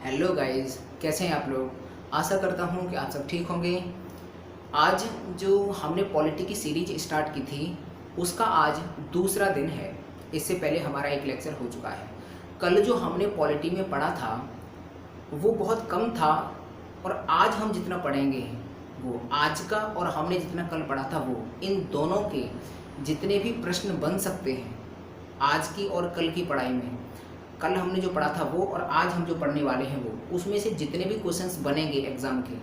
Hello guys, कैसे हैं आप लोग। आशा करता हूं कि आप सब ठीक होंगे। आज जो हमने पॉलिटी की सीरीज स्टार्ट की थी उसका आज दूसरा दिन है। इससे पहले हमारा एक लेक्चर हो चुका है। कल जो हमने पॉलिटी में पढ़ा था वो बहुत कम था, और आज हम जितना पढ़ेंगे वो आज का, और हमने जितना कल पढ़ा था वो, इन दोनों के जितने भी प्रश्न बन सकते हैं आज की और कल की पढ़ाई में, कल हमने जो पढ़ा था वो और आज हम जो पढ़ने वाले हैं वो, उसमें से जितने भी क्वेश्चंस बनेंगे एग्ज़ाम के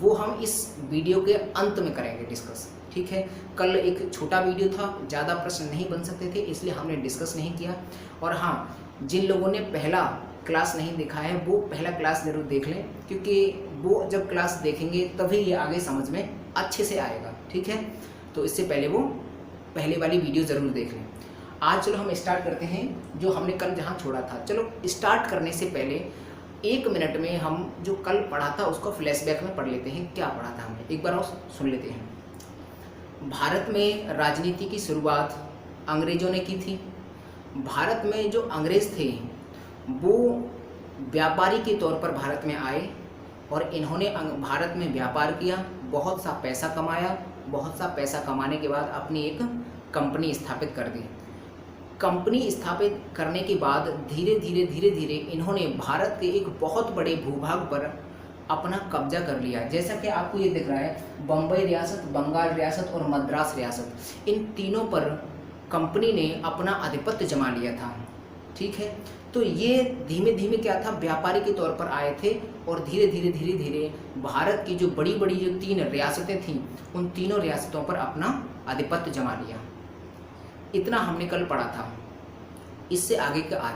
वो हम इस वीडियो के अंत में करेंगे डिस्कस। ठीक है, कल एक छोटा वीडियो था, ज़्यादा प्रश्न नहीं बन सकते थे, इसलिए हमने डिस्कस नहीं किया। और हाँ, जिन लोगों ने पहला क्लास नहीं देखा है वो पहला क्लास ज़रूर देख लें, क्योंकि वो जब क्लास देखेंगे तभी ये आगे समझ में अच्छे से आएगा। ठीक है, तो इससे पहले वो पहले वाली वीडियो ज़रूर देख लें। आज चलो हम स्टार्ट करते हैं जो हमने कल जहाँ छोड़ा था। चलो स्टार्ट करने से पहले 1 मिनट में हम जो कल पढ़ा था उसको फ्लैशबैक में पढ़ लेते हैं। क्या पढ़ा था हमने, एक बार और सुन लेते हैं। भारत में राजनीति की शुरुआत अंग्रेज़ों ने की थी। भारत में जो अंग्रेज़ थे वो व्यापारी के तौर पर भारत में आए और इन्होंने भारत में व्यापार किया, बहुत सा पैसा कमाया। बहुत सा पैसा कमाने के बाद अपनी एक कंपनी स्थापित कर दी। कंपनी स्थापित करने के बाद धीरे धीरे इन्होंने भारत के एक बहुत बड़े भूभाग पर अपना कब्जा कर लिया। जैसा कि आपको ये दिख रहा है, बम्बई रियासत, बंगाल रियासत और मद्रास रियासत, इन तीनों पर कंपनी ने अपना आधिपत्य जमा लिया था। ठीक है, तो ये धीमे धीमे क्या था, व्यापारी के तौर पर आए थे और धीरे धीरे भारत की जो बड़ी बड़ी जो 3 रियासतें थीं उन तीनों रियासतों पर अपना आधिपत्य जमा लिया। इतना हमने कल पढ़ा था। इससे आगे का आज,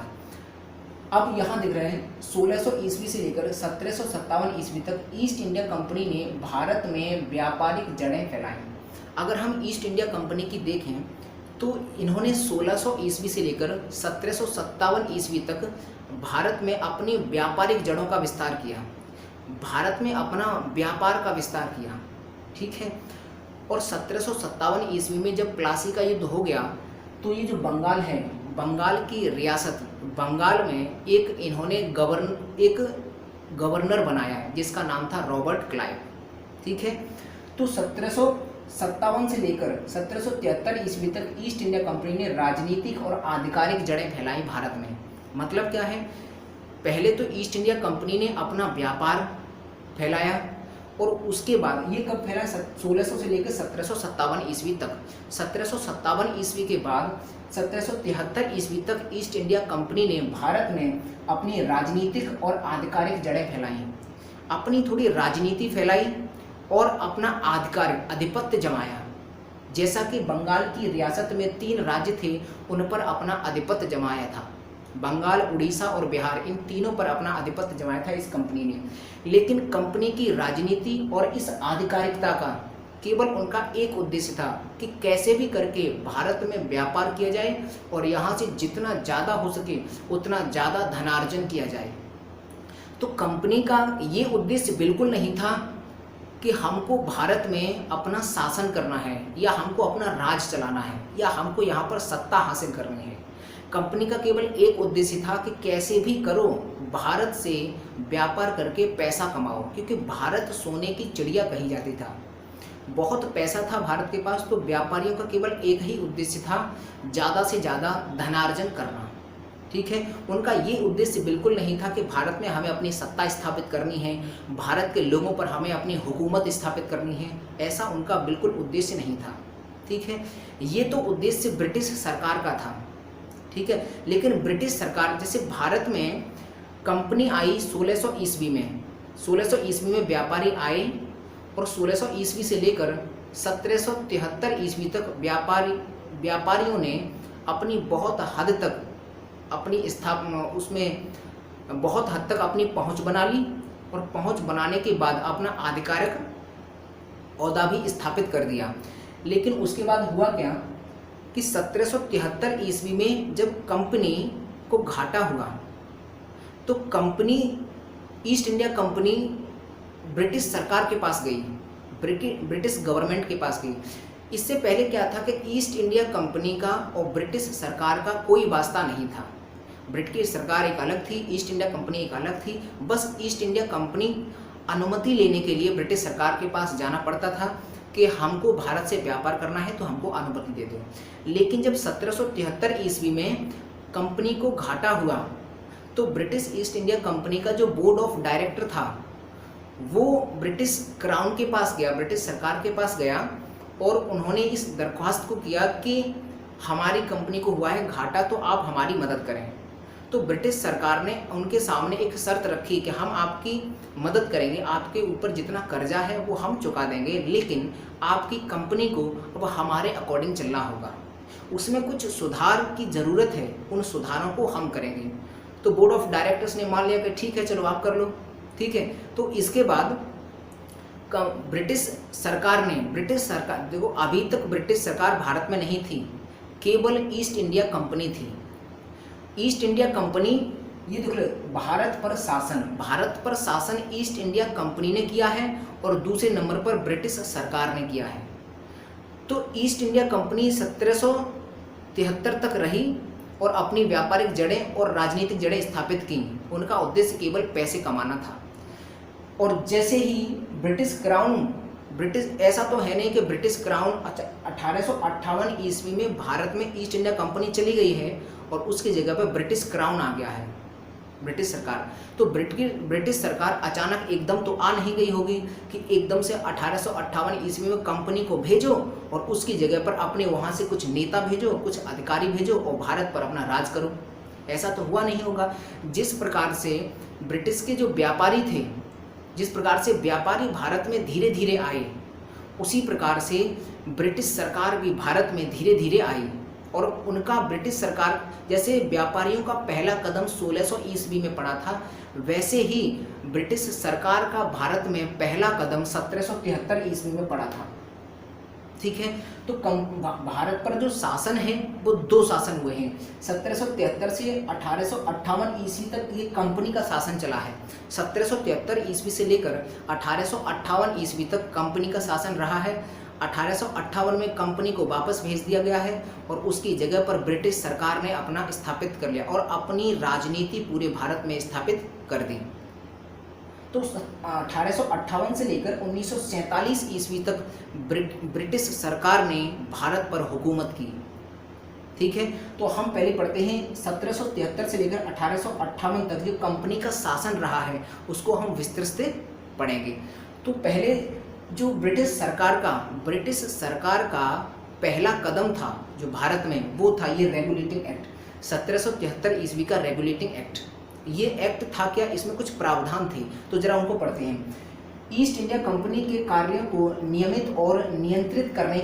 अब यहाँ दिख रहे हैं 1600 ईस्वी से लेकर 1757 ईस्वी तक ईस्ट इंडिया कंपनी ने भारत में व्यापारिक जड़ें फैलाई। अगर हम ईस्ट इंडिया कंपनी की देखें तो इन्होंने 1600 ईस्वी से लेकर 1757 ईस्वी तक भारत में अपनी व्यापारिक जड़ों का विस्तार किया, भारत में अपना व्यापार का विस्तार किया। ठीक है, और 1757 ईस्वी में जब प्लासी का युद्ध हो गया तो ये जो बंगाल है, बंगाल की रियासत, बंगाल में एक इन्होंने एक गवर्नर बनाया जिसका नाम था रॉबर्ट क्लाइव। ठीक है, तो 1757 से लेकर 1773 ईस्वी तक ईस्ट इंडिया कंपनी ने राजनीतिक और आधिकारिक जड़ें फैलाई भारत में। मतलब क्या है, पहले तो ईस्ट इंडिया कंपनी ने अपना व्यापार फैलाया और उसके बाद ये कब फैला, 1600 से लेकर 1757 ईस्वी तक। 1757 ईस्वी के बाद 1773 ईस्वी तक ईस्ट इंडिया कंपनी ने भारत में अपनी राजनीतिक और आधिकारिक जड़ें फैलाई, अपनी थोड़ी राजनीति फैलाई और अपना आधिकारिक आधिपत्य जमाया। जैसा कि बंगाल की रियासत में 3 राज्य थे, उन पर अपना आधिपत्य जमाया था। बंगाल, उड़ीसा और बिहार, इन तीनों पर अपना आधिपत्य जमाया था इस कंपनी ने। लेकिन कंपनी की राजनीति और इस आधिकारिकता का केवल उनका एक उद्देश्य था कि कैसे भी करके भारत में व्यापार किया जाए और यहाँ से जितना ज़्यादा हो सके उतना ज़्यादा धनार्जन किया जाए। तो कंपनी का ये उद्देश्य बिल्कुल नहीं था कि हमको भारत में अपना शासन करना है या हमको अपना राज चलाना है या हमको यहाँ पर सत्ता हासिल करनी है। कंपनी का केवल एक उद्देश्य था कि कैसे भी करो भारत से व्यापार करके पैसा कमाओ, क्योंकि भारत सोने की चिड़िया कही जाती था। बहुत पैसा था भारत के पास, तो व्यापारियों का केवल एक ही उद्देश्य था, ज़्यादा से ज़्यादा धनार्जन करना। ठीक है, उनका ये उद्देश्य बिल्कुल नहीं था कि भारत में हमें अपनी सत्ता स्थापित करनी है, भारत के लोगों पर हमें अपनी हुकूमत स्थापित करनी है, ऐसा उनका बिल्कुल उद्देश्य नहीं था। ठीक है, ये तो उद्देश्य ब्रिटिश सरकार का था। ठीक है, लेकिन ब्रिटिश सरकार, जैसे भारत में कंपनी आई 1600 ईस्वी में, 1600 ईस्वी में व्यापारी आए और 1600 ईस्वी से लेकर 1773 ईस्वी तक व्यापारियों ने अपनी बहुत हद तक अपनी स्थापना, उसमें बहुत हद तक अपनी पहुंच बना ली और पहुंच बनाने के बाद अपना आधिकारिक ओहदा भी स्थापित कर दिया। लेकिन उसके बाद हुआ क्या कि 1773 ईस्वी में जब कंपनी को घाटा हुआ तो company, east India company British सरकार के पास गई, ब्रिटिश गवर्नमेंट के पास गई। इससे पहले क्या था कि ईस्ट इंडिया कंपनी का और ब्रिटिश सरकार का कोई वास्ता नहीं था। ब्रिटिश सरकार एक अलग थी, ईस्ट इंडिया कंपनी एक अलग थी। बस ईस्ट इंडिया कंपनी अनुमति लेने के लिए ब्रिटिश सरकार के पास जाना पड़ता था कि हमको भारत से व्यापार करना है तो हमको अनुमति दे दो। लेकिन जब 1773 ईस्वी में कंपनी को घाटा हुआ तो ब्रिटिश ईस्ट इंडिया कंपनी का जो बोर्ड ऑफ डायरेक्टर था वो ब्रिटिश क्राउन के पास गया, ब्रिटिश सरकार के पास गया और उन्होंने इस दरख्वास्त को किया कि हमारी कंपनी को हुआ है घाटा तो आप हमारी मदद करें। तो ब्रिटिश सरकार ने उनके सामने एक शर्त रखी कि हम आपकी मदद करेंगे, आपके ऊपर जितना कर्जा है वो हम चुका देंगे, लेकिन आपकी कंपनी को अब हमारे अकॉर्डिंग चलना होगा, उसमें कुछ सुधार की ज़रूरत है, उन सुधारों को हम करेंगे। तो बोर्ड ऑफ डायरेक्टर्स ने मान लिया कि ठीक है चलो आप कर लो, ठीक है। तो इसके बाद ब्रिटिश सरकार देखो अभी तक ब्रिटिश सरकार भारत में नहीं थी, केवल ईस्ट इंडिया कंपनी थी। ईस्ट इंडिया कंपनी, ये देख लो, भारत पर शासन ईस्ट इंडिया कंपनी ने किया है और दूसरे नंबर पर ब्रिटिश सरकार ने किया है। तो ईस्ट इंडिया कंपनी 1773 तक रही और अपनी व्यापारिक जड़ें और राजनीतिक जड़ें स्थापित की। उनका उद्देश्य केवल पैसे कमाना था। और जैसे ही ब्रिटिश ऐसा तो है नहीं कि ब्रिटिश क्राउन 1858 ईस्वी में भारत में ईस्ट इंडिया कंपनी चली गई है और उसकी जगह पर ब्रिटिश क्राउन आ गया है, ब्रिटिश सरकार। तो ब्रिटिश सरकार अचानक एकदम तो आ नहीं गई होगी कि एकदम से 1858 ईस्वी में कंपनी को भेजो और उसकी जगह पर अपने वहाँ से कुछ नेता भेजो, कुछ अधिकारी भेजो और भारत पर अपना राज करो। ऐसा तो हुआ नहीं होगा। जिस प्रकार से ब्रिटिश के जो व्यापारी थे, जिस प्रकार से व्यापारी भारत में धीरे धीरे आए, उसी प्रकार से ब्रिटिश सरकार भी भारत में धीरे धीरे आई। और उनका ब्रिटिश सरकार जैसे व्यापारियों का पहला कदम 1600 ईस्वी में पड़ा था, वैसे ही ब्रिटिश सरकार का भारत में पहला कदम 1773 ईस्वी में पड़ा था, ठीक है। तो भारत पर जो शासन है वो दो शासन हुए हैं। 1773 से 1858 ईस्वी तक ये कंपनी का शासन चला है। 1773 ईस्वी से लेकर 1858 ईस्वी तक कंपनी का शासन रहा है। 1858 में कंपनी को वापस भेज दिया गया है और उसकी जगह पर ब्रिटिश सरकार ने अपना स्थापित कर लिया और अपनी राजनीति पूरे भारत में स्थापित कर दी। तो 1858 से लेकर 1947 ईस्वी तक ब्रिटिश सरकार ने भारत पर हुकूमत की, ठीक है। तो हम पहले पढ़ते हैं 1773 से लेकर 1858 तक जो कंपनी का शासन रहा है उसको हम विस्तृत से पढ़ेंगे। तो पहले जो ब्रिटिश सरकार का पहला कदम था जो भारत में, वो था ये रेगुलेटिंग एक्ट, 1773 ईस्वी का रेगुलेटिंग एक्ट। ये एक्ट था क्या, इसमें कुछ प्रावधान थे, तो जरा उनको पढ़ते हैं। ईस्ट इंडिया कंपनी के कार्यों को नियमित और नियंत्रित करने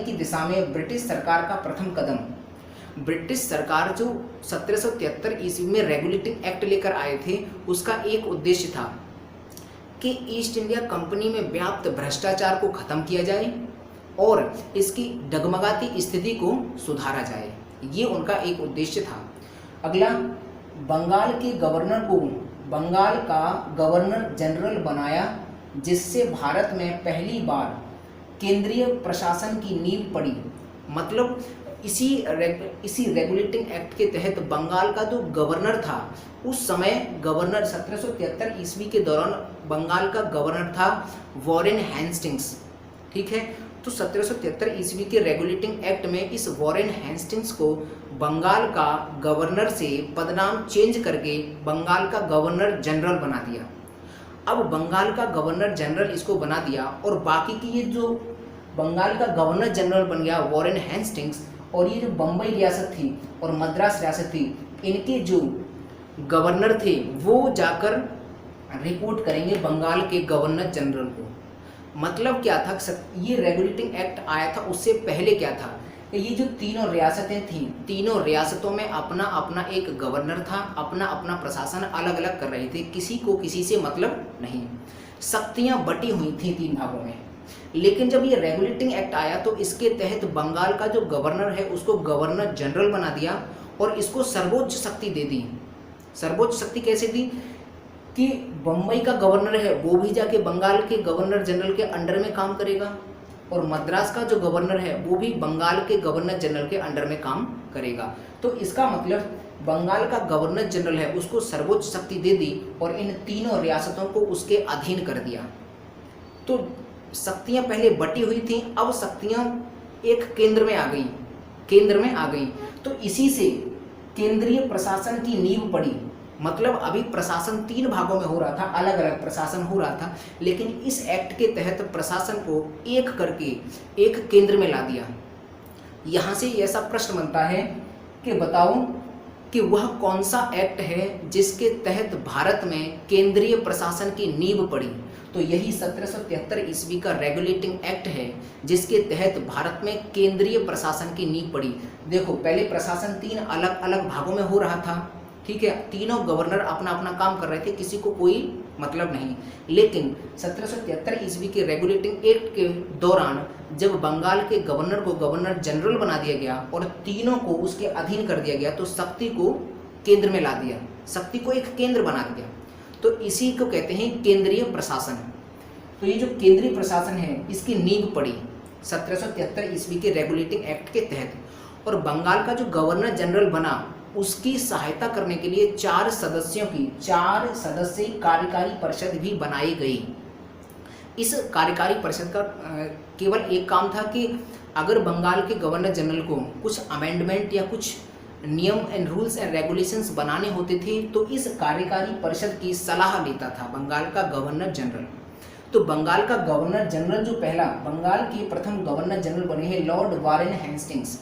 की दिशा में ब्रिटिश सरकार का प्रथम कदम, ब्रिटिश सरकार जो 1773 ईस्वी में रेगुलेटिंग एक्ट लेकर आए थे, उसका एक उद्देश्य था कि ईस्ट इंडिया कंपनी में व्याप्त भ्रष्टाचार को खत्म किया जाए और इसकी डगमगाती स्थिति को सुधारा जाए। ये उनका एक उद्देश्य था। अगला, बंगाल का गवर्नर जनरल बनाया, जिससे भारत में पहली बार केंद्रीय प्रशासन की नींव पड़ी। मतलब इसी रेगुलेटिंग एक्ट के तहत बंगाल का जो गवर्नर था, उस समय गवर्नर 1773 ईस्वी के दौरान बंगाल का गवर्नर था वॉरेन हेस्टिंग्स, ठीक है। तो 1773 ईस्वी के रेगुलेटिंग एक्ट में इस वॉरेन हेस्टिंग्स को बंगाल का गवर्नर से पदनाम चेंज करके बंगाल का गवर्नर जनरल बना दिया। अब बंगाल का गवर्नर जनरल इसको बना दिया और बाकी की ये जो बंगाल का गवर्नर जनरल बन गया वॉरेन हेस्टिंग्स, और ये जो बम्बई रियासत थी और मद्रास रियासत थी, इनके जो गवर्नर थे वो जाकर रिपोर्ट करेंगे बंगाल के गवर्नर जनरल को। मतलब क्या था, ये रेगुलेटिंग एक्ट आया था उससे पहले क्या था, ये जो तीनों रियासतें थीं, तीनों रियासतों में अपना अपना एक गवर्नर था, अपना अपना प्रशासन अलग अलग कर रहे थे, किसी को किसी से मतलब नहीं, शक्तियाँ बटी हुई थी तीन भागों में। लेकिन जब ये रेगुलेटिंग एक्ट आया तो इसके तहत बंगाल का जो गवर्नर है उसको गवर्नर जनरल बना दिया और इसको सर्वोच्च शक्ति दे दी। सर्वोच्च शक्ति कैसे दी कि बम्बई का गवर्नर है वो भी जाके बंगाल के गवर्नर जनरल के अंडर में काम करेगा और मद्रास का जो गवर्नर है वो भी बंगाल के गवर्नर जनरल के अंडर में काम करेगा। तो इसका मतलब बंगाल का गवर्नर जनरल है उसको सर्वोच्च शक्ति दे दी और इन तीनों रियासतों को उसके अधीन कर दिया। तो शक्तियां पहले बटी हुई थी, अब शक्तियां एक केंद्र में आ गई। तो इसी से केंद्रीय प्रशासन की नींव पड़ी। मतलब अभी प्रशासन 3 भागों में हो रहा था, अलग अलग प्रशासन हो रहा था, लेकिन इस एक्ट के तहत प्रशासन को एक करके एक केंद्र में ला दिया। यहाँ से ऐसा प्रश्न बनता है कि बताओ कि वह कौन सा एक्ट है जिसके तहत भारत में केंद्रीय प्रशासन की नींव पड़ी। तो यही 1773 ईस्वी का रेगुलेटिंग एक्ट है जिसके तहत भारत में केंद्रीय प्रशासन की नींव पड़ी। देखो पहले प्रशासन 3 अलग अलग भागों में हो रहा था, ठीक है, तीनों गवर्नर अपना अपना काम कर रहे थे, किसी को कोई मतलब नहीं। लेकिन 1773 ईस्वी के रेगुलेटिंग एक्ट के दौरान जब बंगाल के गवर्नर को गवर्नर जनरल बना दिया गया और तीनों को उसके अधीन कर दिया गया, तो शक्ति को केंद्र में ला दिया, शक्ति को एक केंद्र बना दिया। तो इसी को कहते हैं केंद्रीय प्रशासन। तो ये जो केंद्रीय प्रशासन है इसकी नींव पड़ी 1773 ईस्वी के रेगुलेटिंग एक्ट के तहत। और बंगाल का जो गवर्नर जनरल बना उसकी सहायता करने के लिए 4 सदस्यीय कार्यकारी परिषद भी बनाई गई। इस कार्यकारी परिषद का केवल एक काम था कि अगर बंगाल के गवर्नर जनरल को कुछ अमेंडमेंट या कुछ नियम एंड रूल्स एंड रेगुलेशंस बनाने होते थे तो इस कार्यकारी परिषद की सलाह लेता था बंगाल का गवर्नर जनरल। तो बंगाल का गवर्नर जनरल जो बंगाल के प्रथम गवर्नर जनरल बने हैं लॉर्ड वारेन हेस्टिंग्स।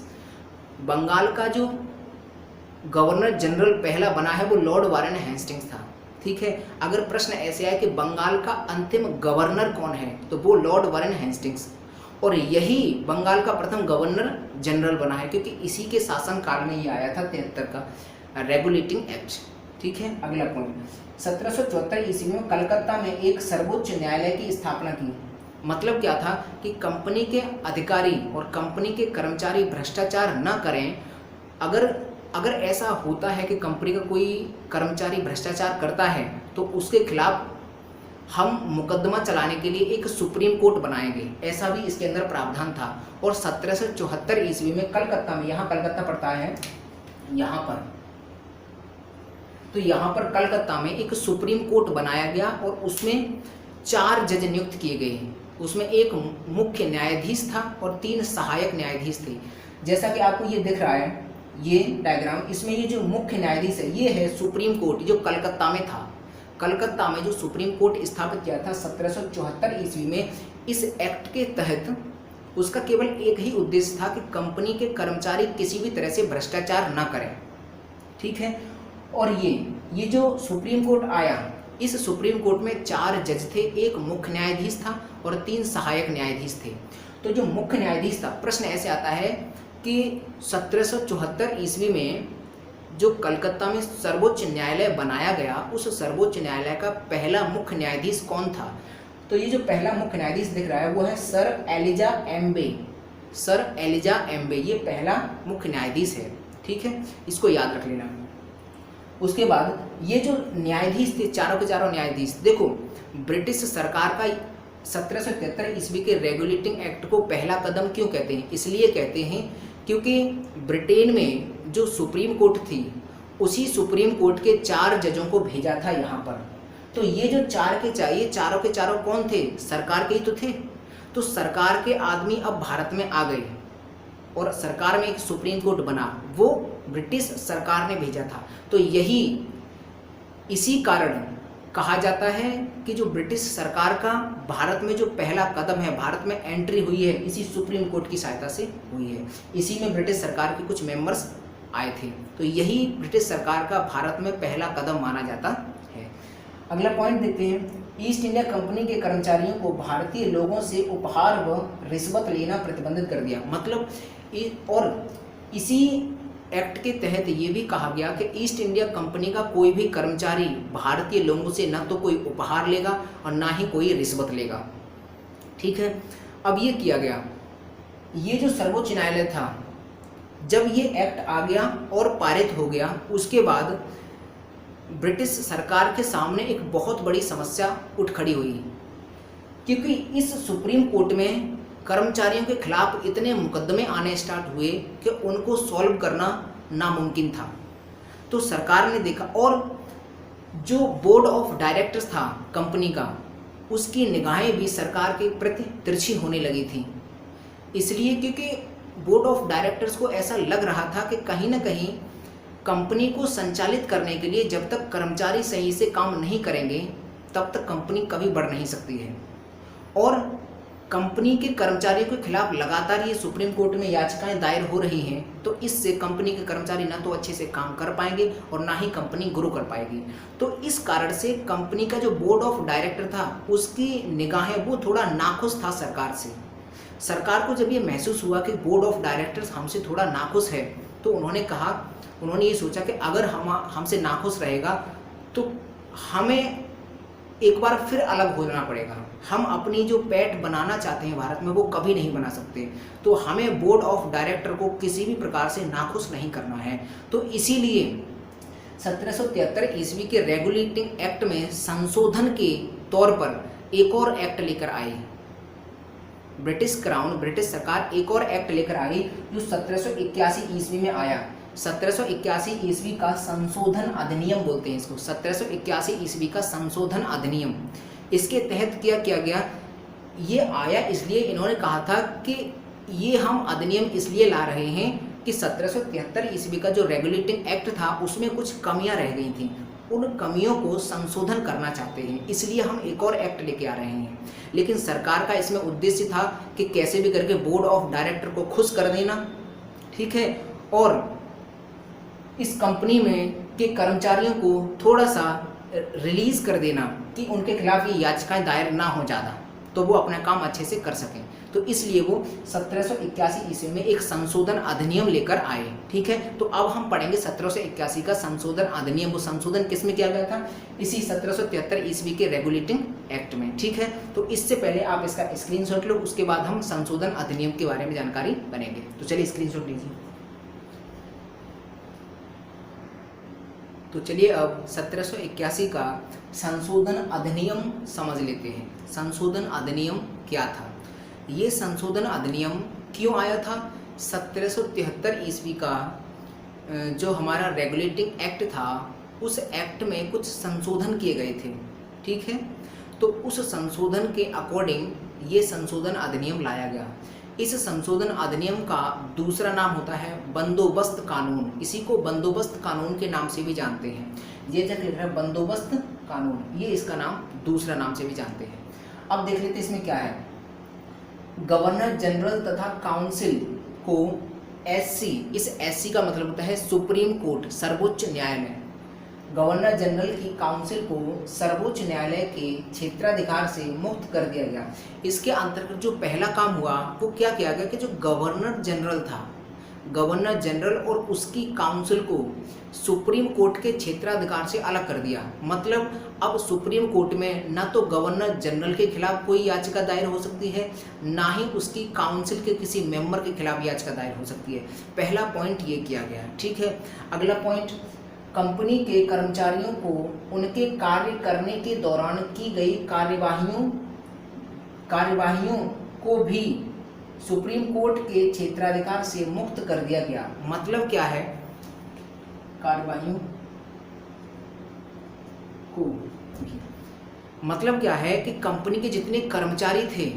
बंगाल का जो गवर्नर जनरल पहला बना है वो लॉर्ड वारेन हेस्टिंग्स था, ठीक है। अगर प्रश्न ऐसे आए कि बंगाल का अंतिम गवर्नर कौन है तो वो लॉर्ड वारेन हेस्टिंग्स, और यही बंगाल का प्रथम गवर्नर जनरल बना है क्योंकि इसी के शासनकाल में ये आया था 73 का रेगुलेटिंग एक्ट, ठीक है। अगला पॉइंट, 1774 ईस्वी में कलकत्ता में एक सर्वोच्च न्यायालय की स्थापना की। मतलब क्या था कि कंपनी के अधिकारी और कंपनी के कर्मचारी भ्रष्टाचार न करें। अगर ऐसा होता है कि कंपनी का कोई कर्मचारी भ्रष्टाचार करता है तो उसके खिलाफ हम मुकदमा चलाने के लिए एक सुप्रीम कोर्ट बनाएंगे, ऐसा भी इसके अंदर प्रावधान था। और 1774 ईस्वी में कलकत्ता में, यहाँ कलकत्ता पड़ता है यहाँ पर, तो यहाँ पर कलकत्ता में एक सुप्रीम कोर्ट बनाया गया और उसमें 4 जज नियुक्त किए गए। उसमें एक मुख्य न्यायाधीश था और 3 सहायक न्यायाधीश थे। जैसा कि आपको ये दिख रहा है ये डायग्राम, इसमें ये जो मुख्य न्यायाधीश है ये है सुप्रीम कोर्ट जो कलकत्ता में था। कलकत्ता में जो सुप्रीम कोर्ट स्थापित किया था 1774 ईस्वी में, इस एक्ट के तहत उसका केवल एक ही उद्देश्य था कि कंपनी के कर्मचारी किसी भी तरह से भ्रष्टाचार न करें, ठीक है। और ये जो सुप्रीम कोर्ट आया, इस सुप्रीम कोर्ट में 4 जज थे, एक मुख्य न्यायाधीश था और 3 सहायक न्यायाधीश थे। तो जो मुख्य न्यायाधीश था, प्रश्न ऐसे आता है कि 1774 ईस्वी में जो कलकत्ता में सर्वोच्च न्यायालय बनाया गया, उस सर्वोच्च न्यायालय का पहला मुख्य न्यायाधीश कौन था? तो ये जो पहला मुख्य न्यायाधीश दिख रहा है वो है सर एलिजा एम्बे। सर एलिजा एम्बे ये पहला मुख्य न्यायाधीश है, ठीक है, इसको याद रख लेना। उसके बाद ये जो न्यायाधीश थे, चारों के चारों न्यायाधीश, देखो ब्रिटिश सरकार का 1773 ईस्वी के रेगुलेटिंग एक्ट को पहला कदम क्यों कहते हैं? इसलिए कहते हैं क्योंकि ब्रिटेन में जो सुप्रीम कोर्ट थी, उसी सुप्रीम कोर्ट के 4 जजों को भेजा था यहाँ पर। तो ये जो ये चारों के चारों कौन थे? सरकार के ही तो थे। तो सरकार के आदमी अब भारत में आ गए और सरकार में एक सुप्रीम कोर्ट बना, वो ब्रिटिश सरकार ने भेजा था। तो इसी कारण कहा जाता है कि जो ब्रिटिश सरकार का भारत में जो पहला कदम है, भारत में एंट्री हुई है, इसी सुप्रीम कोर्ट की सहायता से हुई है। इसी में ब्रिटिश सरकार के कुछ मेंबर्स आए थे। तो यही ब्रिटिश सरकार का भारत में पहला कदम माना जाता है। अगला पॉइंट देखते हैं, ईस्ट इंडिया कंपनी के कर्मचारियों को भारतीय लोगों से उपहार व रिश्वत लेना प्रतिबंधित कर दिया। मतलब और इसी एक्ट के तहत ये भी कहा गया कि ईस्ट इंडिया कंपनी का कोई भी कर्मचारी भारतीय लोगों से न तो कोई उपहार लेगा और ना ही कोई रिश्वत लेगा, ठीक है। अब ये किया गया, ये जो सर्वोच्च न्यायालय था, जब ये एक्ट आ गया और पारित हो गया, उसके बाद ब्रिटिश सरकार के सामने एक बहुत बड़ी समस्या उठ खड़ी हुई, क्योंकि इस सुप्रीम कोर्ट में कर्मचारियों के खिलाफ इतने मुकदमे आने स्टार्ट हुए कि उनको सॉल्व करना नामुमकिन था। तो सरकार ने देखा, और जो बोर्ड ऑफ डायरेक्टर्स था कंपनी का, उसकी निगाहें भी सरकार के प्रति तिरछी होने लगी थी। इसलिए क्योंकि बोर्ड ऑफ डायरेक्टर्स को ऐसा लग रहा था कि कहीं ना कहीं कंपनी को संचालित करने के लिए जब तक कर्मचारी सही से काम नहीं करेंगे तब तक कंपनी कभी बढ़ नहीं सकती है। और कंपनी के कर्मचारियों के खिलाफ लगातार ये सुप्रीम कोर्ट में याचिकाएं दायर हो रही हैं, तो इससे कंपनी के कर्मचारी ना तो अच्छे से काम कर पाएंगे और ना ही कंपनी ग्रो कर पाएगी। तो इस कारण से कंपनी का जो बोर्ड ऑफ डायरेक्टर था उसकी निगाहें वो थोड़ा नाखुश था सरकार से। सरकार को जब ये महसूस हुआ कि बोर्ड ऑफ डायरेक्टर्स हमसे थोड़ा नाखुश है, तो उन्होंने ये सोचा कि अगर हमसे नाखुश रहेगा तो हमें एक बार फिर अलग होना पड़ेगा। हम अपनी जो पैठ बनाना चाहते हैं भारत में वो कभी नहीं बना सकते। तो हमें बोर्ड ऑफ डायरेक्टर को किसी भी प्रकार से नाखुश नहीं करना है। तो इसीलिए 1773 ईस्वी के रेगुलेटिंग एक्ट में संशोधन के तौर पर एक और एक्ट लेकर आई। ब्रिटिश सरकार एक और एक्ट लेकर आई जो 1781 ईस्वी में आया। 1781 ईस्वी का संशोधन अधिनियम बोलते हैं इसको, 1781 ईस्वी का संशोधन अधिनियम। इसके तहत क्या किया गया, ये आया इसलिए इन्होंने कहा था कि ये हम अधिनियम इसलिए ला रहे हैं कि 1773 ईस्वी का जो रेगुलेटिंग एक्ट था उसमें कुछ कमियां रह गई थी, उन कमियों को संशोधन करना चाहते हैं, इसलिए हम एक और एक्ट लेके आ रहे हैं। लेकिन सरकार का इसमें उद्देश्य था कि कैसे भी करके बोर्ड ऑफ डायरेक्टर को खुश कर देना, ठीक है, और इस कंपनी में के कर्मचारियों को थोड़ा सा रिलीज कर देना कि उनके खिलाफ ये याचिकाएं दायर ना हो ज़्यादा, तो वो अपना काम अच्छे से कर सकें। तो इसलिए वो 1781 ईस्वी में एक संशोधन अधिनियम लेकर आए, ठीक है। तो अब हम पढ़ेंगे 1781 का संशोधन अधिनियम। वो संशोधन किस में किया गया था, इसी 1773 ईस्वी के रेगुलेटिंग एक्ट में, ठीक है। तो इससे पहले आप इसका स्क्रीनशॉट लो, उसके बाद हम संशोधन अधिनियम के बारे में जानकारी बनेंगे। तो चलिए स्क्रीनशॉट लीजिए। तो चलिए अब 1781 का संशोधन अधिनियम समझ लेते हैं। संशोधन अधिनियम क्या था, ये संशोधन अधिनियम क्यों आया था। 1773 ईस्वी का जो हमारा रेगुलेटिंग एक्ट था उस एक्ट में कुछ संशोधन किए गए थे, ठीक है। तो उस संशोधन के अकॉर्डिंग ये संशोधन अधिनियम लाया गया। इस संशोधन अधिनियम का दूसरा नाम होता है बंदोबस्त कानून। इसी को बंदोबस्त कानून के नाम से भी जानते हैं। ये जब लिख रहा है बंदोबस्त कानून, ये इसका नाम दूसरा नाम से भी जानते हैं। अब देख लेते हैं इसमें क्या है। गवर्नर जनरल तथा काउंसिल को एससी, इस एससी का मतलब होता है सुप्रीम कोर्ट, सर्वोच्च न्यायालय। गवर्नर जनरल की काउंसिल को सर्वोच्च न्यायालय के क्षेत्राधिकार से मुक्त कर दिया गया। इसके अंतर्गत जो पहला काम हुआ वो क्या किया गया कि जो गवर्नर जनरल था, गवर्नर जनरल और उसकी काउंसिल को सुप्रीम कोर्ट के क्षेत्राधिकार से अलग कर दिया। मतलब अब सुप्रीम कोर्ट में ना तो गवर्नर जनरल के खिलाफ कोई याचिका दायर हो सकती है, ना ही उसकी काउंसिल के किसी मेंबर के खिलाफ याचिका दायर हो सकती है। पहला पॉइंट ये किया गया, ठीक है। अगला पॉइंट, कंपनी के कर्मचारियों को उनके कार्य करने के दौरान की गई कार्यवाहियों को भी सुप्रीम कोर्ट के क्षेत्राधिकार से मुक्त कर दिया गया। मतलब क्या है, कार्यवाहियों को, मतलब क्या है कि कंपनी के जितने कर्मचारी थे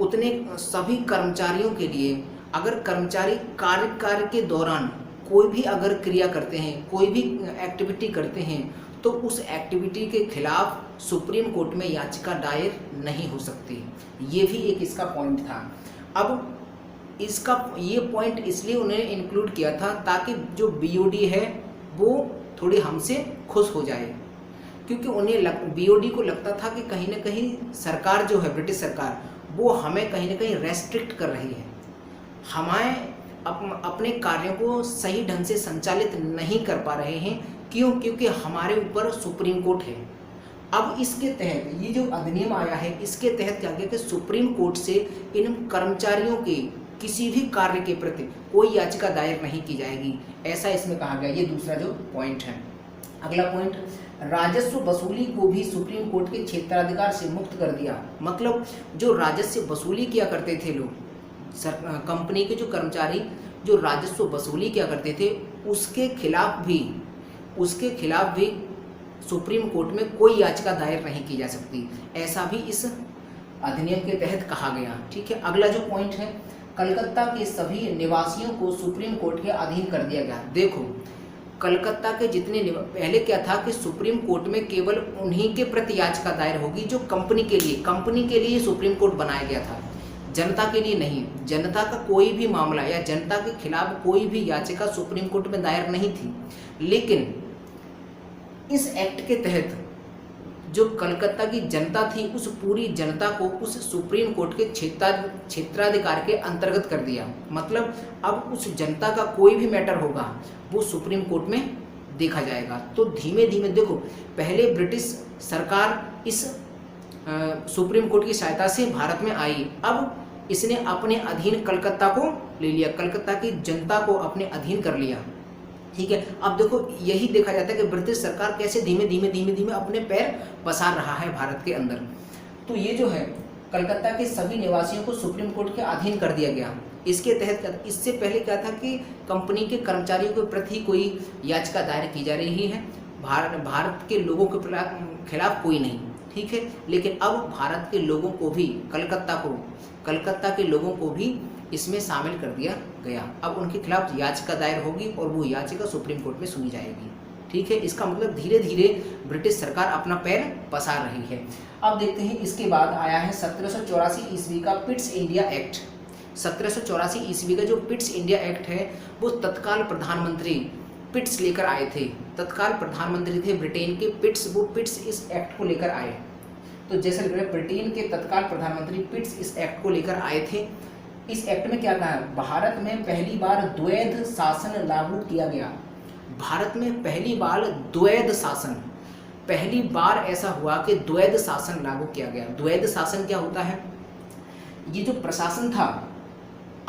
उतने सभी कर्मचारियों के लिए अगर कर्मचारी कार्य के दौरान कोई भी अगर क्रिया करते हैं, कोई भी एक्टिविटी करते हैं, तो उस एक्टिविटी के खिलाफ सुप्रीम कोर्ट में याचिका दायर नहीं हो सकती। ये भी एक इसका पॉइंट था। अब इसका ये पॉइंट इसलिए उन्होंने इंक्लूड किया था ताकि जो बीओडी है वो थोड़ी हमसे खुश हो जाए, क्योंकि उन्हें बीओडी को लगता था कि कहीं ना कहीं सरकार जो है, ब्रिटिश सरकार, वो हमें कहीं ना कहीं रेस्ट्रिक्ट कर रही है, हमें अपने कार्यों को सही ढंग से संचालित नहीं कर पा रहे हैं। क्यों? क्योंकि हमारे ऊपर सुप्रीम कोर्ट है। अब इसके तहत ये जो अधिनियम आया है, इसके तहत क्या किया कि सुप्रीम कोर्ट से इन कर्मचारियों के किसी भी कार्य के प्रति कोई याचिका दायर नहीं की जाएगी, ऐसा इसमें कहा गया। ये दूसरा जो पॉइंट है। अगला पॉइंट, राजस्व वसूली को भी सुप्रीम कोर्ट के क्षेत्राधिकार से मुक्त कर दिया। मतलब जो राजस्व वसूली किया करते थे लोग, कंपनी के जो कर्मचारी जो राजस्व वसूली किया करते थे, उसके खिलाफ भी सुप्रीम कोर्ट में कोई याचिका दायर नहीं की जा सकती, ऐसा भी इस अधिनियम के तहत कहा गया। ठीक है, अगला जो पॉइंट है, कलकत्ता के सभी निवासियों को सुप्रीम कोर्ट के अधीन कर दिया गया। देखो, कलकत्ता के जितने पहले क्या था कि सुप्रीम कोर्ट में केवल उन्हीं के प्रति याचिका दायर होगी जो कंपनी के लिए सुप्रीम कोर्ट बनाया गया था, जनता के लिए नहीं। जनता का कोई भी मामला या जनता के खिलाफ कोई भी याचिका सुप्रीम कोर्ट में दायर नहीं थी। लेकिन इस एक्ट के तहत जो कलकत्ता की जनता थी, उस पूरी जनता को उस सुप्रीम कोर्ट के क्षेत्राधिकार के अंतर्गत कर दिया। मतलब अब उस जनता का कोई भी मैटर होगा वो सुप्रीम कोर्ट में देखा जाएगा। तो धीमे धीमे देखो, पहले ब्रिटिश सरकार इस सुप्रीम कोर्ट की सहायता से भारत में आई, अब इसने अपने अधीन कलकत्ता को ले लिया, कलकत्ता की जनता को अपने अधीन कर लिया। ठीक है, अब देखो यही देखा जाता है कि ब्रिटिश सरकार कैसे धीमे धीमे अपने पैर पसार रहा है भारत के अंदर। तो ये जो है कलकत्ता के सभी निवासियों को सुप्रीम कोर्ट के अधीन कर दिया गया। इसके तहत इससे पहले क्या था कि कंपनी के कर्मचारियों के प्रति कोई याचिका दायर की जा रही है, भारत के लोगों के खिलाफ कोई नहीं। ठीक है, लेकिन अब भारत के लोगों को भी कलकत्ता के लोगों को भी इसमें शामिल कर दिया गया। अब उनके खिलाफ याचिका दायर होगी और वो याचिका सुप्रीम कोर्ट में सुनी जाएगी। ठीक है, इसका मतलब धीरे धीरे ब्रिटिश सरकार अपना पैर पसार रही है। अब देखते हैं, इसके बाद आया है 1784 ईस्वी का पिट्स इंडिया एक्ट। 1784 ईस्वी का जो पिट्स इंडिया एक्ट है वो तत्काल प्रधानमंत्री पिट्स लेकर आए थे। तत्काल प्रधानमंत्री थे ब्रिटेन के पिट्स, वो पिट्स इस एक्ट को लेकर आए। तो जैसे ब्रिटेन के तत्काल प्रधानमंत्री पिट्स इस एक्ट को लेकर आए थे। इस एक्ट में क्या कहा है, भारत में पहली बार द्वैध शासन लागू किया गया। भारत में पहली बार द्वैध शासन, पहली बार ऐसा हुआ कि द्वैध शासन लागू किया गया। द्वैध शासन क्या होता है, ये जो प्रशासन था,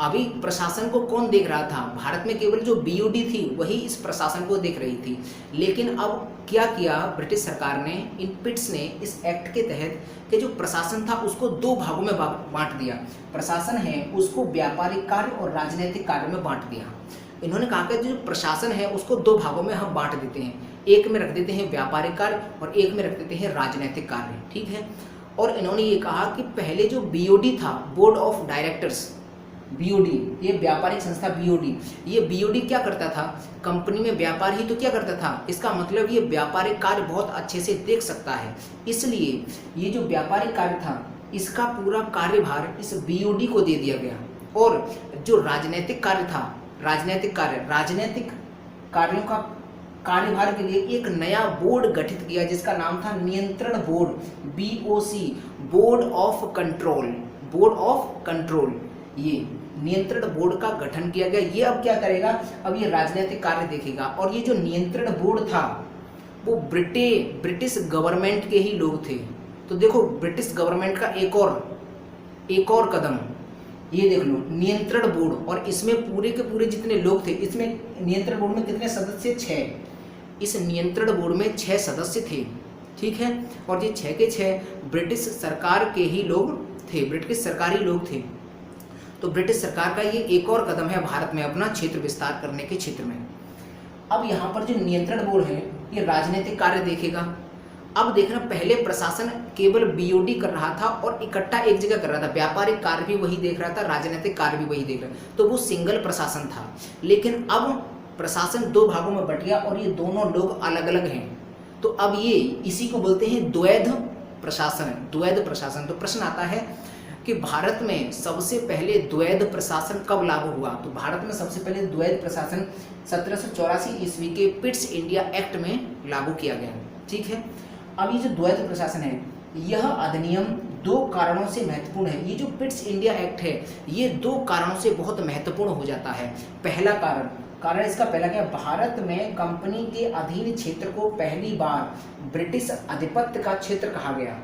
अभी प्रशासन को कौन देख रहा था, भारत में केवल जो बीओडी थी वही इस प्रशासन को देख रही थी। लेकिन अब क्या किया ब्रिटिश सरकार ने, इन पिट्स ने इस एक्ट के तहत कि जो प्रशासन था उसको दो भागों में बांट दिया। प्रशासन है उसको व्यापारिक कार्य और राजनीतिक कार्य में बांट दिया। इन्होंने कहा कि जो प्रशासन है उसको दो भागों में हम बांट देते हैं, एक में रख देते हैं व्यापारिक कार्य और एक में रख देते हैं राजनीतिक कार्य। ठीक है, और इन्होंने ये कहा कि पहले जो बीओडी था, बोर्ड ऑफ डायरेक्टर्स, बीओडी, ये व्यापारिक संस्था बीओडी, ये बीओडी क्या करता था, कंपनी में व्यापार ही तो क्या करता था, इसका मतलब ये व्यापारिक कार्य बहुत अच्छे से देख सकता है। इसलिए ये जो व्यापारिक कार्य था इसका पूरा कार्यभार इस बीओडी को दे दिया गया। और जो राजनीतिक कार्य था, राजनीतिक कार्यों का कार्यभार के लिए एक नया बोर्ड गठित किया जिसका नाम था नियंत्रण board, BOC, board of control. ये नियंत्रण बोर्ड का गठन किया गया। ये अब क्या करेगा, अब ये राजनीतिक कार्य देखेगा। और ये जो नियंत्रण बोर्ड था वो ब्रिटिश गवर्नमेंट के ही लोग थे। तो देखो ब्रिटिश गवर्नमेंट का एक और कदम, ये देख लो, नियंत्रण बोर्ड, और इसमें पूरे के पूरे जितने लोग थे, इसमें नियंत्रण बोर्ड में कितने सदस्य, 6। इस नियंत्रण बोर्ड में 6 सदस्य थे। ठीक है, और ये 6 के 6 ब्रिटिश सरकार के ही लोग थे, ब्रिटिश सरकारी लोग थे। तो ब्रिटिश सरकार का ये एक और कदम है भारत में अपना क्षेत्र विस्तार करने के क्षेत्र में। अब यहाँ पर जो नियंत्रण बोर्ड है ये राजनीतिक कार्य देखेगा। अब देखना, पहले प्रशासन केवल बीओडी कर रहा था और इकट्ठा एक जगह कर रहा था, व्यापारिक कार्य भी वही देख रहा था, राजनीतिक कार्य भी वही देख रहा था, तो वो सिंगल प्रशासन था। लेकिन अब प्रशासन 2 भागों में बट गया और ये दोनों लोग अलग अलग हैं। तो अब ये इसी को बोलते हैं द्वैध प्रशासन। तो प्रश्न आता है कि भारत में सबसे पहले द्वैध प्रशासन कब लागू हुआ। तो भारत में सबसे पहले द्वैध प्रशासन 1784 ईस्वी के पिट्स इंडिया एक्ट में लागू किया गया। ठीक है, अब ये जो द्वैध प्रशासन है, यह अधिनियम 2 कारणों से महत्वपूर्ण है। ये जो पिट्स इंडिया एक्ट है ये 2 कारणों से बहुत महत्वपूर्ण हो जाता है। पहला कारण इसका पहला क्या, भारत में कंपनी के अधीन क्षेत्र को पहली बार ब्रिटिश आधिपत्य का क्षेत्र कहा गया।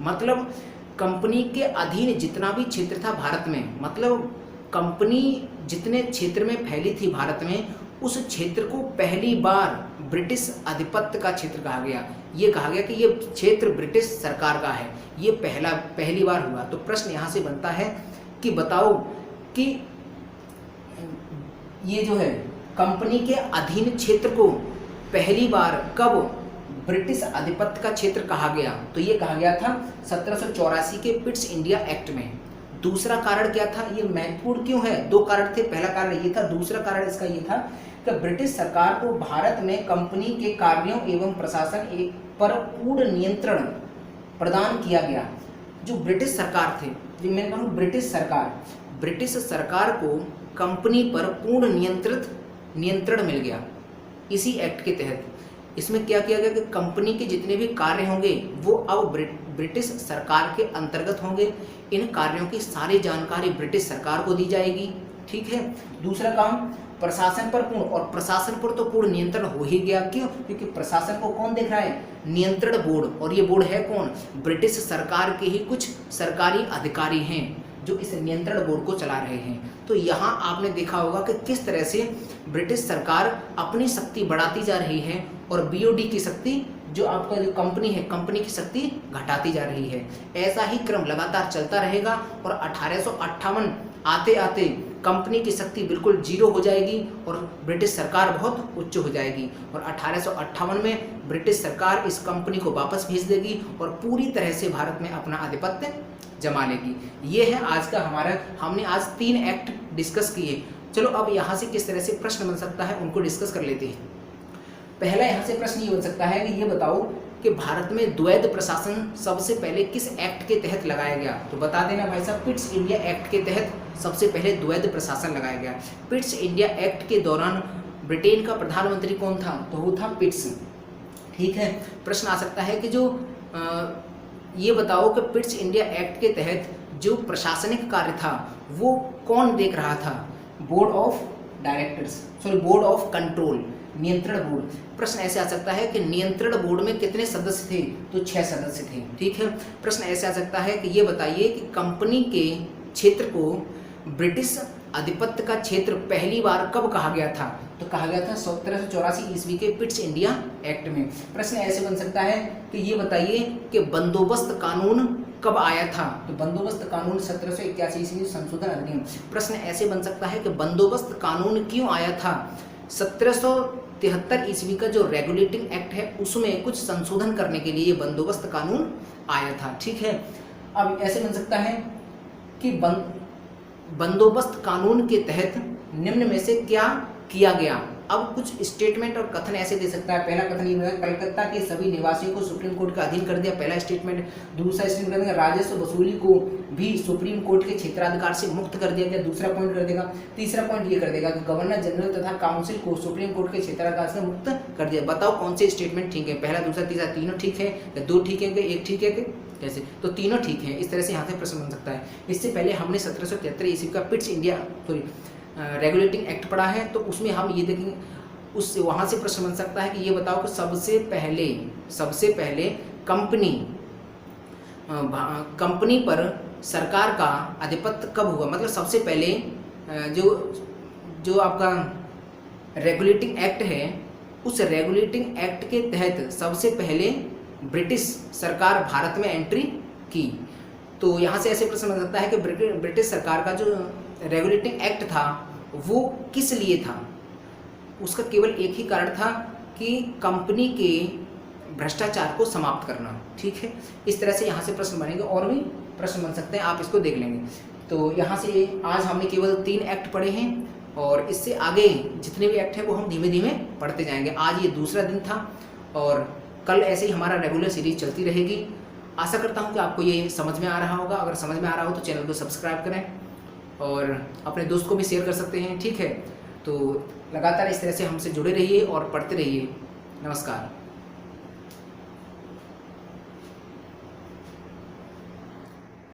मतलब कंपनी के अधीन जितना भी क्षेत्र था भारत में, मतलब कंपनी जितने क्षेत्र में फैली थी भारत में, उस क्षेत्र को पहली बार ब्रिटिश आधिपत्य का क्षेत्र कहा गया। ये कहा गया कि ये क्षेत्र ब्रिटिश सरकार का है, ये पहली बार हुआ। तो प्रश्न यहाँ से बनता है कि बताओ कि ये जो है कंपनी के अधीन क्षेत्र को पहली बार कब ब्रिटिश आधिपत्य का क्षेत्र कहा गया। तो ये कहा गया था 1784 के पिट्स इंडिया एक्ट में। दूसरा कारण क्या था, ये महत्वपूर्ण क्यों है, दो कारण थे, पहला कारण ये था, दूसरा कारण इसका ये था कि ब्रिटिश सरकार को भारत में कंपनी के कार्यों एवं प्रशासन पर पूर्ण नियंत्रण प्रदान किया गया। जो ब्रिटिश सरकार थे, जो मैंने कहा ब्रिटिश सरकार को कंपनी पर पूर्ण नियंत्रण मिल गया इसी एक्ट के तहत। इसमें क्या किया गया कि कंपनी के जितने भी कार्य होंगे वो अब ब्रिटिश सरकार के अंतर्गत होंगे। इन कार्यों की सारी जानकारी ब्रिटिश सरकार को दी जाएगी। ठीक है। दूसरा काम, प्रशासन पर पूर्ण, और प्रशासन पर तो पूर्ण नियंत्रण हो ही गया। क्यों? क्योंकि प्रशासन को कौन देख रहा है, नियंत्रण बोर्ड, और ये बोर्ड है कौन, ब्रिटिश सरकार के ही कुछ सरकारी अधिकारी हैं जो इस नियंत्रण बोर्ड को चला रहे हैं। तो यहाँ आपने देखा होगा कि किस तरह से ब्रिटिश सरकार अपनी शक्ति बढ़ाती जा रही है और बीओडी की शक्ति, जो आपका जो कंपनी है, कंपनी की शक्ति घटाती जा रही है। ऐसा ही क्रम लगातार चलता रहेगा और 1858 आते आते कंपनी की शक्ति बिल्कुल जीरो हो जाएगी और ब्रिटिश सरकार बहुत उच्च हो जाएगी, और 1858 में ब्रिटिश सरकार इस कंपनी को वापस भेज देगी और पूरी तरह से भारत में अपना आधिपत्य जमा लेगी। ये है आज का हमारा, हमने आज 3 एक्ट डिस्कस किए। चलो अब यहाँ से किस तरह से प्रश्न बन सकता है उनको डिस्कस कर लेते हैं। पहला यहाँ से प्रश्न ये बन सकता है कि ये बताओ कि भारत में द्वैध प्रशासन सबसे पहले किस एक्ट के तहत लगाया गया। तो बता देना भाई साहब, पिट्स इंडिया एक्ट के तहत सबसे पहले द्वैध प्रशासन लगाया गया। पिट्स इंडिया एक्ट के दौरान ब्रिटेन का प्रधानमंत्री कौन था, तो वो था पिट्स। ठीक है। प्रश्न आ सकता है कि जो ये बताओ कि पिट्स इंडिया एक्ट के तहत जो प्रशासनिक कार्य था वो कौन देख रहा था, बोर्ड ऑफ कंट्रोल, नियंत्रण बोर्ड। प्रश्न ऐसे आ सकता है कि नियंत्रण बोर्ड में कितने सदस्य थे, तो 6 सदस्य थे। ठीक है। प्रश्न ऐसे आ सकता है कि ये बताइए कि कंपनी के क्षेत्र को ब्रिटिश आधिपत्य का क्षेत्र पहली बार कब कहा गया था, तो कहा गया था 1784 ईस्वी के पिट्स इंडिया एक्ट में। प्रश्न ऐसे बन सकता है कि ये बताइए कि बंदोबस्त कानून कब आया था, तो बंदोबस्त कानून 1781 ईस्वी संशोधन अधिनियम। प्रश्न ऐसे बन सकता है कि बंदोबस्त कानून क्यों आया था, 1773 ईस्वी का जो रेगुलेटिंग एक्ट है उसमें कुछ संशोधन करने के लिए बंदोबस्त कानून आया था। ठीक है। अब ऐसे बन सकता है कि बंदोबस्त कानून के तहत निम्न में से क्या किया गया। अब कुछ स्टेटमेंट और कथन ऐसे दे सकता है। पहला कथन ये है, कलकत्ता के सभी निवासियों को सुप्रीम कोर्ट का अधीन कर दिया, पहला स्टेटमेंट। दूसरा स्टेटमेंट, राजस्व वसूली को भी सुप्रीम कोर्ट के क्षेत्राधिकार से मुक्त कर दिया गया, दूसरा पॉइंट कर देगा। तीसरा पॉइंट ये कर देगा कि गवर्नर जनरल तथा काउंसिल को सुप्रीम कोर्ट के क्षेत्राधिकार से मुक्त कर दिया। बताओ कौन से स्टेटमेंट ठीक है, पहला, दूसरा, तीसरा, तीनों ठीक है या 2 ठीक है कि 1 ठीक है कि कैसे, तो तीनों ठीक है। इस तरह से यहाँ से प्रश्न बन सकता है। इससे पहले हमने 1773 ईस्वी का पिट्स इंडिया रेगुलेटिंग एक्ट पढ़ा है, तो उसमें हम ये देखेंगे, उससे वहाँ से प्रश्न बन सकता है कि ये बताओ कि सबसे पहले कंपनी पर सरकार का आधिपत्य कब हुआ, मतलब सबसे पहले जो आपका रेगुलेटिंग एक्ट है उस रेगुलेटिंग एक्ट के तहत सबसे पहले ब्रिटिश सरकार भारत में एंट्री की। तो यहाँ से ऐसे प्रश्न बन सकता है कि ब्रिटिश सरकार का जो रेगुलेटिंग एक्ट था वो किस लिए था, उसका केवल एक ही कारण था कि कंपनी के भ्रष्टाचार को समाप्त करना। ठीक है। इस तरह से यहाँ से प्रश्न बनेंगे, और भी प्रश्न बन सकते हैं, आप इसको देख लेंगे। तो यहाँ से आज हमने केवल 3 एक्ट पढ़े हैं और इससे आगे जितने भी एक्ट हैं वो हम धीमे धीमे पढ़ते जाएंगे। आज ये दूसरा दिन था और कल ऐसे ही हमारा रेगुलर सीरीज चलती रहेगी। आशा करता हूँ कि आपको ये समझ में आ रहा होगा। अगर समझ में आ रहा हो तो चैनल को सब्सक्राइब करें और अपने दोस्त को भी शेयर कर सकते हैं। ठीक है। तो लगातार इस तरह से हमसे जुड़े रहिए और पढ़ते रहिए। नमस्कार।